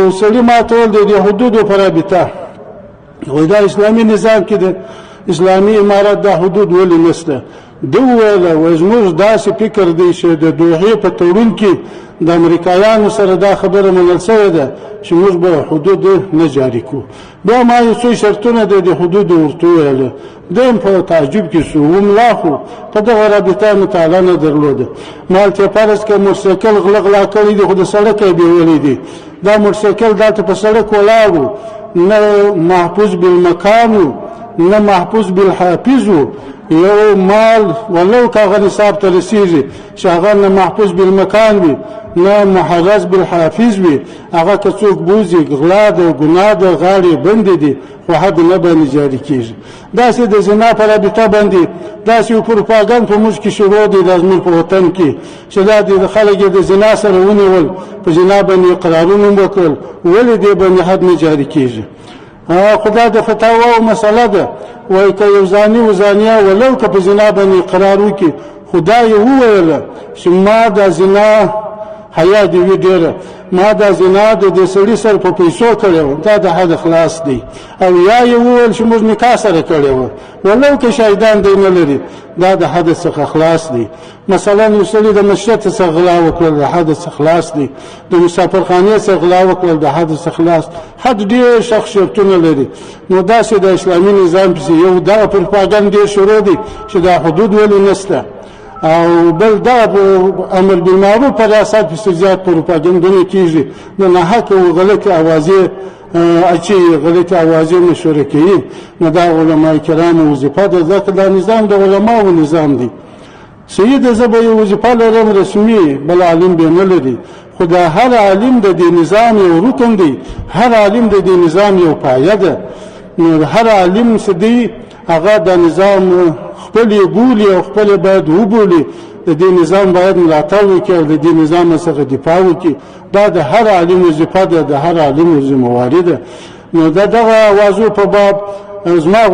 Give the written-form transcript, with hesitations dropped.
یو سړي ماته د حدودو په رابطه وایي دا اسلامي نظام کې د اسلامي امارت دا حدود ولې نشته. ده وویله وایي زموږ داسې فکر دی چې د دوحې په تړون کې د امریکایانو سره دا خبره منل شوې ده چې موږ به حدود نه جاري کړو. بیا ما یو څو شرطونه د حدودو ورته وویله. ده هم په تعجب کې شو، وملا خو په دغه رابطه مطالعه نه درلوده. ما ورته فرض کړه موټرسایکل غلا کړی دی خو د سړک یې بیولې دی. دا موټرسایکل دلته په سړک ولاړ و، نه محفوظ بالمکان و نه محفوظ بالحافظ و. یو مال ولو که هغه نصاب ته رسېږي چې هغه نه محفوظ بالمکان وي نه محرز بالحافظ وي، هغه که څوک بوځي غلا ده ګناه ده غاړې بندې دي خو حد نه باندې جاري کېږي. داسې د زنا په رابطه باندې داسې یو پروپاګند په موږ کې شروع دی دا زموږ په وطن کې چې دا د خلک د زنا سره ونیول، په زنا باندې اقرارونه وکړل، ولې دې باندې حد نه جاري کېږي. خدا د فتاوا مسله ده، وایي که یو زاني و زانیه ولو که په زنا باندې اقرار وکړي، خدا یې وویله چې ما دا زنا حیا دې وي ډېره، ما دا زنا د دې سړي سره په پیسو کړې وه، دا د حد خلاص دی. او یا یې وویل چې موږ نکاح سره کړې وه ولو که شاهدان دی نه لري، دا د حد څخه خلاص دی. مثلا یو سړي د مسجد څخه غلا وکړل، د حد څخه خلاص دی. د مسافرخانې څخه غلا وکړل، د حد څخه خلاص. حد ډېر سخت شرطونه لري. نو داسې د اسلامي نظام پسې یو دغه پروپاګند ډېر شروع دی چې دا حدود ولې نشته، او بل دا امر بالمعروف په ریاست پسې زیات پروپاګندونه کېږي، د ناحقه او غلطې اوازې اچوي، غلطې اوازې مشوره کوي. نو دا علما کرامو وظیفه ده، ځکه دا نظام د علماو نظام دی. سید زه به یو وظیفه لرم رسمي، بل عالم به نه لري، خو دا هر عالم د دې نظام یو رکن دی، هر عالم د دې نظام یو پایه ده. نو هر عالم چې دی هغه د نظام خپل بولی او خپل باید وبولی، د دې نظام باید ملاتړ وکړي او د دې نظام څخه دفاع وکړي. دا د هر عالم وظیفه ده، د هر عالم ذمہواری ده. نو دغه اوازو په باب زما